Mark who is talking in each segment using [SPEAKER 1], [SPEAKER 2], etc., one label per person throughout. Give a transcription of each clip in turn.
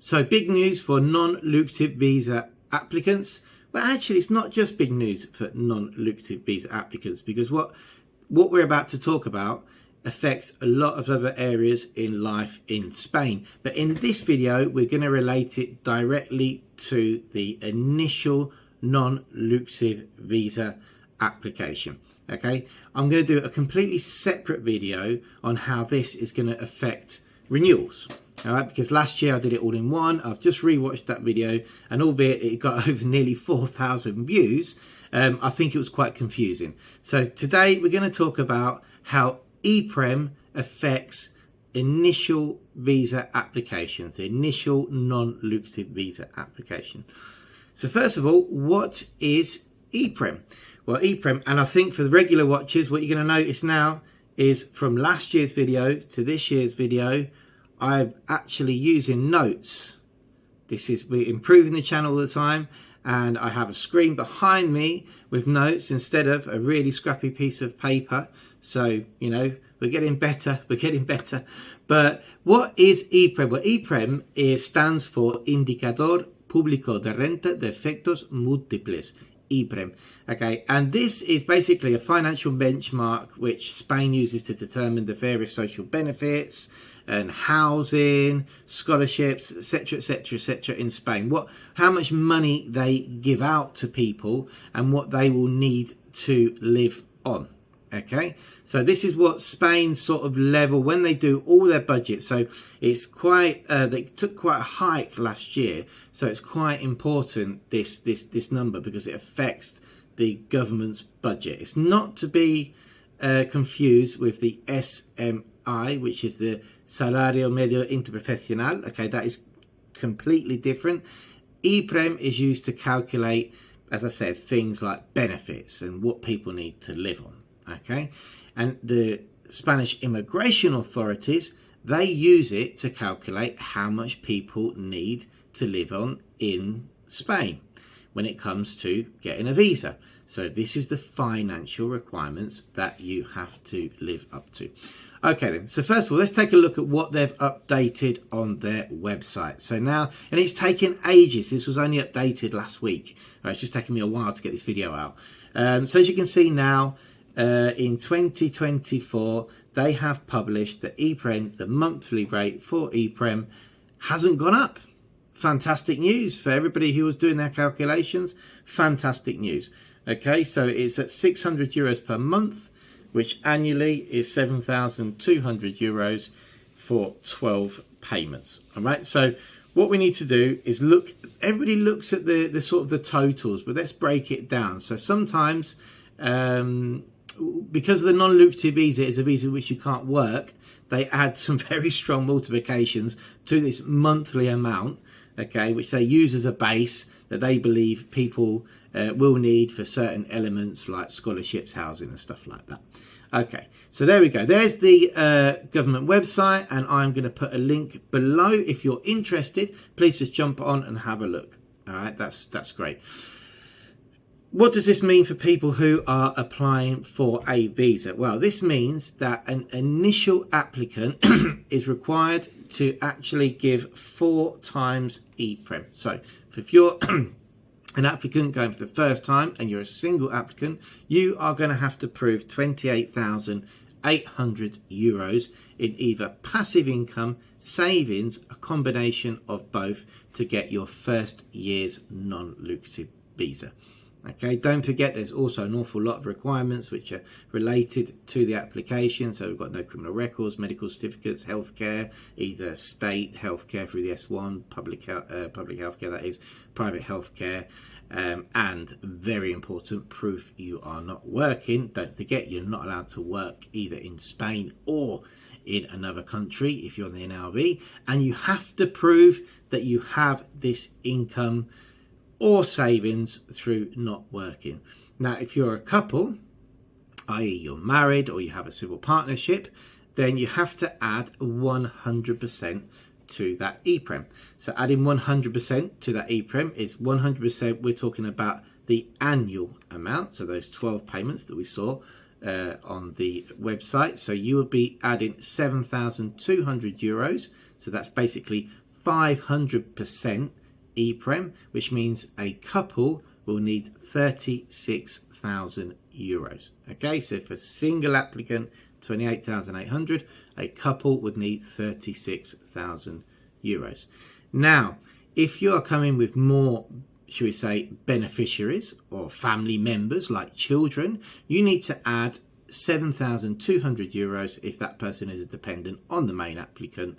[SPEAKER 1] So big news for non-lucrative visa applicants. Well, actually, it's not just big news for non-lucrative visa applicants, because what we're about to talk about affects a lot of other areas in life in Spain. But in this video, we're going to relate it directly to the initial non-lucrative visa application. Okay, I'm going to do a completely separate video on how this is going to affect renewals. All right, because last year I did it all in one. I've just rewatched that video, and albeit it got over nearly 4,000 views, I think it was quite confusing. So today we're going to talk about how Iprem affects initial visa applications, the initial non-lucrative visa application. So first of all, what is Iprem? Well, Iprem, and I think for the regular watchers, what you're going to notice now is from last year's video to this year's video, I'm actually using notes. We're improving the channel all the time, and I have a screen behind me with notes instead of a really scrappy piece of paper. So, you know, we're getting better, But what is Iprem? Well, Iprem stands for Indicador Público de Renta de Efectos Múltiples. Iprem. Okay, and this is basically a financial benchmark which Spain uses to determine the various social benefits and housing, scholarships, etc, etc, etc in Spain. How much money they give out to people and what they will need to live on. Okay, so this is what Spain's sort of level when they do all their budgets. So it's quite they took quite a hike last year, so it's quite important, this number, because it affects the government's budget. It's not to be confused with the SMI, which is the Salario Medio Interprofesional. Okay, that is completely different. Iprem is used to calculate, as I said, things like benefits and what people need to live on. Okay, and the Spanish immigration authorities, they use it to calculate how much people need to live on in Spain when it comes to getting a visa. So this is the financial requirements that you have to live up to. Okay then, so first of all, let's take a look at what they've updated on their website. So now, and it's taken ages, this was only updated last week. Right, it's just taken me a while to get this video out. So as you can see now, in 2024, they have published that Iprem, the monthly rate for Iprem, hasn't gone up. Fantastic news for everybody who was doing their calculations. Fantastic news. Okay, so it's at 600 euros per month, which annually is 7,200 euros for 12 payments. All right, so what we need to do is look, everybody looks at the sort of the totals, but let's break it down. So sometimes, because the non-lucrative visa is a visa which you can't work, they add some very strong multiplications to this monthly amount, okay, which they use as a base that they believe people will need for certain elements like scholarships, housing and stuff like that. Okay, so there we go. There's the government website, and I'm going to put a link below. If you're interested, please just jump on and have a look. All right, that's great. What does this mean for people who are applying for a visa? Well, this means that an initial applicant is required to actually give 4 times Iprem. So if you're an applicant going for the first time and you're a single applicant, you are going to have to prove 28,800 euros in either passive income, savings, a combination of both, to get your first year's non-lucrative visa. Okay, don't forget there's also an awful lot of requirements which are related to the application. So we've got no criminal records, medical certificates, healthcare, either state healthcare through the S1, public healthcare, that is, private healthcare, and very important, proof you are not working. Don't forget you're not allowed to work either in Spain or in another country if you're on the NLV, and you have to prove that you have this income or savings through not working. Now, if you're a couple, i.e. you're married or you have a civil partnership, then you have to add 100% to that Iprem. So adding 100% to that Iprem is 100%, we're talking about the annual amount, so those 12 payments that we saw on the website. So you would be adding 7,200 euros, so that's basically 500% Iprem, which means a couple will need 36,000 euros. Okay, so for a single applicant, 28,800, a couple would need 36,000 euros. Now, if you are coming with more, should we say, beneficiaries or family members like children, you need to add 7,200 euros if that person is a dependent on the main applicant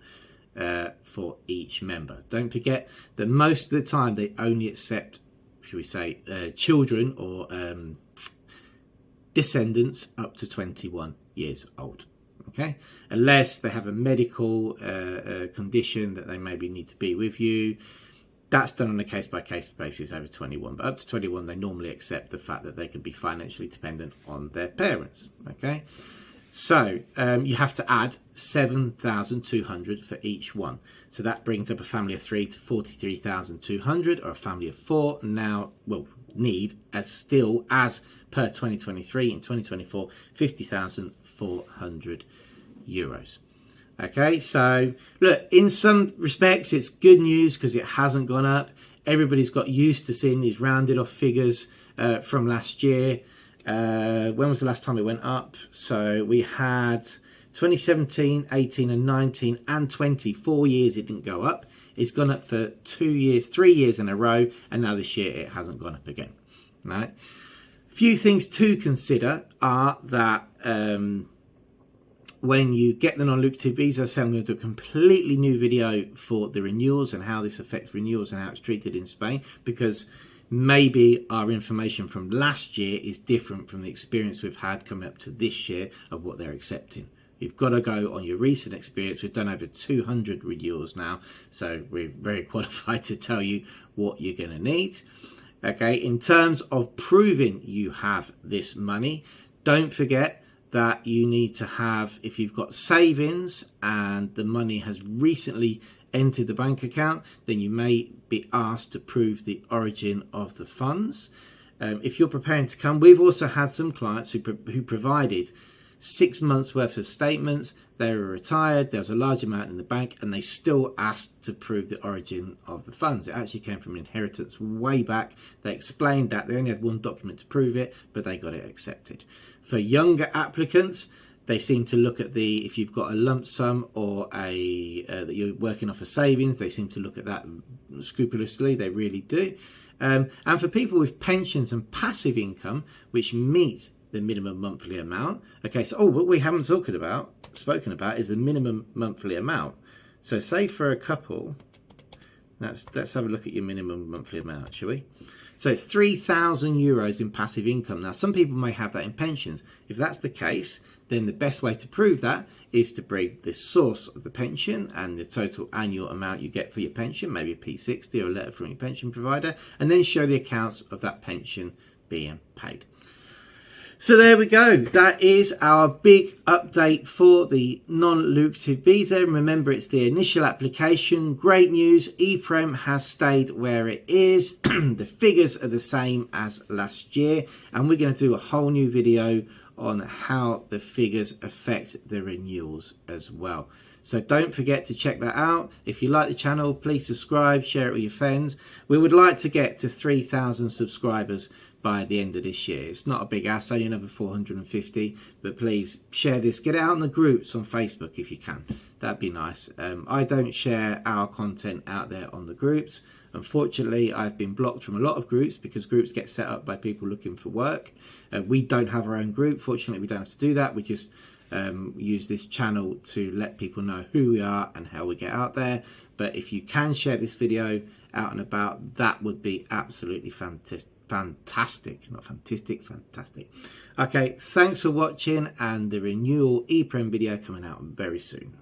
[SPEAKER 1] for each member. Don't forget that most of the time they only accept, should we say, children or descendants up to 21 years old. Okay, unless they have a medical condition that they maybe need to be with you. That's done on a case-by-case basis over 21, but up to 21 they normally accept the fact that they can be financially dependent on their parents. Okay, so you have to add 7,200 for each one, so that brings up a family of 3 to 43,200, or a family of 4 now will need, as still as per 2023 in 2024, 50,400 euros. Okay, so look, in some respects it's good news because it hasn't gone up. Everybody's got used to seeing these rounded off figures from last year. When was the last time it went up? So we had 2017, 18 and 19 and 20, 4 years it didn't go up. It's gone up for 2 years, 3 years in a row, and now this year it hasn't gone up again. Right? Few things to consider are that when you get the non-lucrative visa, so I'm going to do a completely new video for the renewals and how this affects renewals and how it's treated in Spain, because maybe our information from last year is different from the experience we've had coming up to this year of what they're accepting. You've got to go on your recent experience. We've done over 200 renewals now, so we're very qualified to tell you what you're going to need. Okay, in terms of proving you have this money, don't forget that you need to have, if you've got savings and the money has recently entered the bank account, then you may be asked to prove the origin of the funds. If you're preparing to come, we've also had some clients who provided 6 months worth of statements. They were retired, there was a large amount in the bank, and they still asked to prove the origin of the funds. It actually came from inheritance way back. They explained that they only had one document to prove it, but they got it accepted. For younger applicants, they seem to look at the, if you've got a lump sum or a that you're working off a savings, they seem to look at that scrupulously. They really do. And for people with pensions and passive income, which meets the minimum monthly amount. Okay, so what we haven't spoken about is the minimum monthly amount. So say for a couple, let's have a look at your minimum monthly amount, shall we? So it's 3,000 euros in passive income. Now, some people may have that in pensions. If that's the case, then the best way to prove that is to bring the source of the pension and the total annual amount you get for your pension, maybe a P60 or a letter from your pension provider, and then show the accounts of that pension being paid. So there we go. That is our big update for the non-lucrative visa. Remember, it's the initial application. Great news. Iprem has stayed where it is. The figures are the same as last year. And we're going to do a whole new video on how the figures affect the renewals as well. So don't forget to check that out. If you like the channel, please subscribe, share it with your friends. We would like to get to 3,000 subscribers by the end of this year. It's not a big ask, only another 450, but please share this, get it out in the groups on Facebook if you can. That'd be nice. I don't share our content out there on the groups. Unfortunately, I've been blocked from a lot of groups because groups get set up by people looking for work. We don't have our own group. Fortunately, we don't have to do that. We just use this channel to let people know who we are and how we get out there. But if you can share this video out and about, that would be absolutely fantastic. Fantastic, not fantastic, fantastic. Okay, thanks for watching, and the renewal Iprem video coming out very soon.